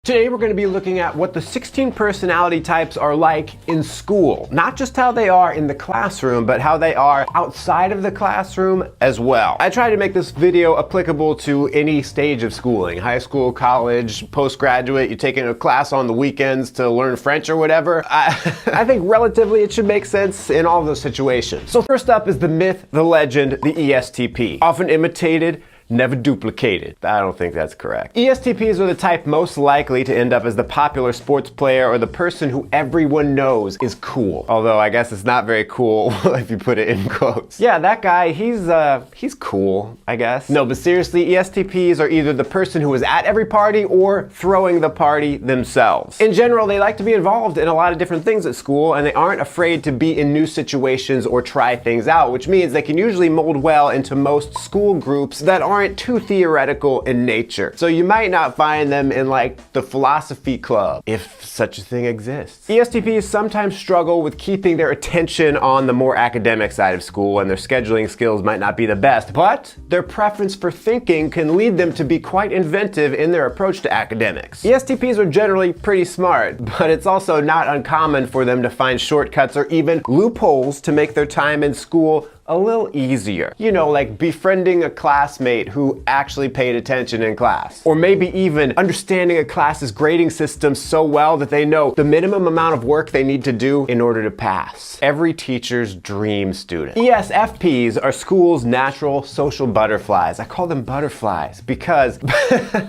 Today we're going to be looking at what the 16 personality types are like in school. Not just how they are in the classroom, but how they are outside of the classroom as well. I try to make this video applicable to any stage of schooling. High school, college, postgraduate, you're taking a class on the weekends to learn French or whatever. I think relatively it should make sense in all those situations. So first up is the myth, the legend, the ESTP. Often imitated, never duplicated. I don't think that's correct. ESTPs are the type most likely to end up as the popular sports player or the person who everyone knows is cool. Although I guess it's not very cool if you put it in quotes. Yeah, that guy, he's cool, I guess. No, but seriously, ESTPs are either the person who is at every party or throwing the party themselves. In general, they like to be involved in a lot of different things at school, and they aren't afraid to be in new situations or try things out, which means they can usually mold well into most school groups that aren't too theoretical in nature. So you might not find them in like the philosophy club, if such a thing exists. ESTPs sometimes struggle with keeping their attention on the more academic side of school, and their scheduling skills might not be the best, but their preference for thinking can lead them to be quite inventive in their approach to academics. ESTPs are generally pretty smart, but it's also not uncommon for them to find shortcuts or even loopholes to make their time in school a little easier. You know, like befriending a classmate who actually paid attention in class. Or maybe even understanding a class's grading system so well that they know the minimum amount of work they need to do in order to pass. Every teacher's dream student. ESFPs are school's natural social butterflies. I call them butterflies because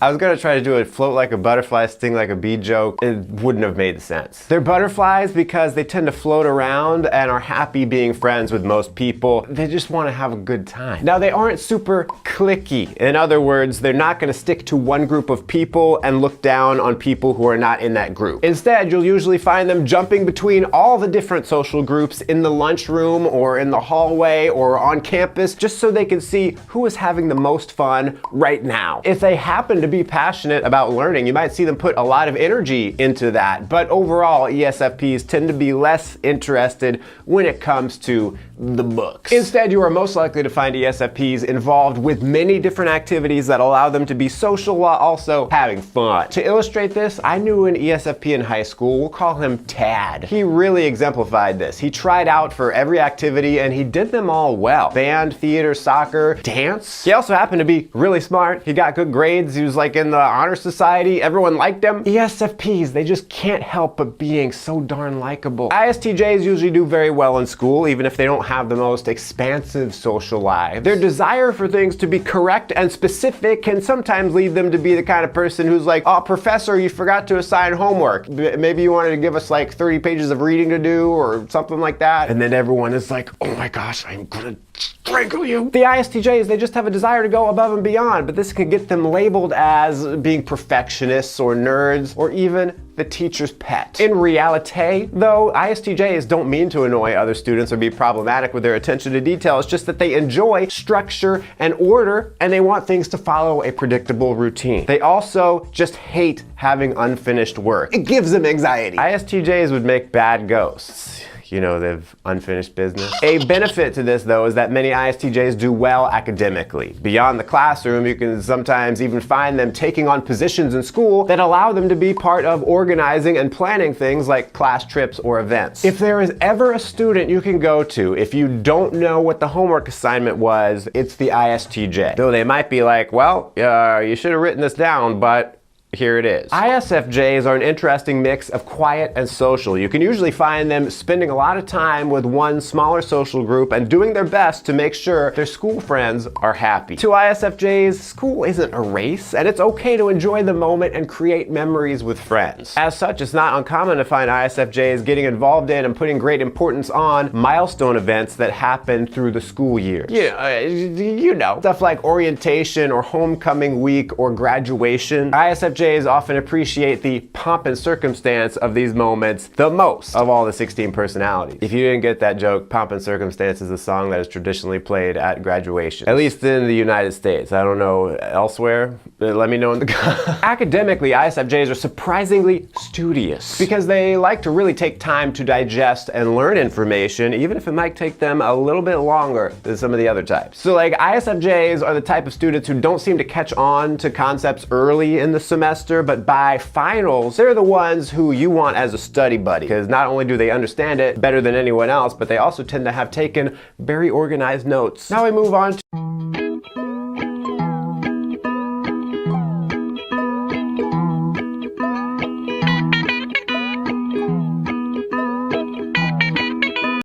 I was gonna try to do a float like a butterfly, sting like a bee joke. It wouldn't have made sense. They're butterflies because they tend to float around and are happy being friends with most people. They just want to have a good time. Now, they aren't super cliquey. In other words, they're not going to stick to one group of people and look down on people who are not in that group. Instead, you'll usually find them jumping between all the different social groups in the lunchroom or in the hallway or on campus, just so they can see who is having the most fun right now. If they happen to be passionate about learning, you might see them put a lot of energy into that. But overall, ESFPs tend to be less interested when it comes to the books. Instead, you are most likely to find ESFPs involved with many different activities that allow them to be social while also having fun. To illustrate this, I knew an ESFP in high school. We'll call him Tad. He really exemplified this. He tried out for every activity and he did them all well. Band, theater, soccer, dance. He also happened to be really smart. He got good grades. He was like in the honor society. Everyone liked him. ESFPs, they just can't help but being so darn likable. ISTJs usually do very well in school, even if they don't have the most expansive social lives. Their desire for things to be correct and specific can sometimes lead them to be the kind of person who's like, oh, professor, you forgot to assign homework. Maybe you wanted to give us like 30 pages of reading to do or something like that. And then everyone is like, oh my gosh, I'm gonna strangle you. The ISTJs, they just have a desire to go above and beyond, but this can get them labeled as being perfectionists or nerds or even the teacher's pet. In reality, though, ISTJs don't mean to annoy other students or be problematic with their attention to detail. It's just that they enjoy structure and order, and they want things to follow a predictable routine. They also just hate having unfinished work. It gives them anxiety. ISTJs would make bad ghosts. You know, they've unfinished business. A benefit to this, though, is that many ISTJs do well academically. Beyond the classroom, you can sometimes even find them taking on positions in school that allow them to be part of organizing and planning things like class trips or events. If there is ever a student you can go to if you don't know what the homework assignment was, it's the ISTJ. Though they might be like, well, you should have written this down, but here it is. ISFJs are an interesting mix of quiet and social. You can usually find them spending a lot of time with one smaller social group and doing their best to make sure their school friends are happy. To ISFJs, school isn't a race, and it's okay to enjoy the moment and create memories with friends. As such, it's not uncommon to find ISFJs getting involved in and putting great importance on milestone events that happen through the school year. You know, stuff like orientation or homecoming week or graduation. ISFJs often appreciate the pomp and circumstance of these moments the most of all the 16 personalities. If you didn't get that joke, Pomp and Circumstance is a song that is traditionally played at graduation. At least in the United States. I don't know elsewhere. Let me know in the comments. Academically, ISFJs are surprisingly studious because they like to really take time to digest and learn information, even if it might take them a little bit longer than some of the other types. So like ISFJs are the type of students who don't seem to catch on to concepts early in the semester semester, but by finals, they're the ones who you want as a study buddy, because not only do they understand it better than anyone else, but they also tend to have taken very organized notes. Now we move on to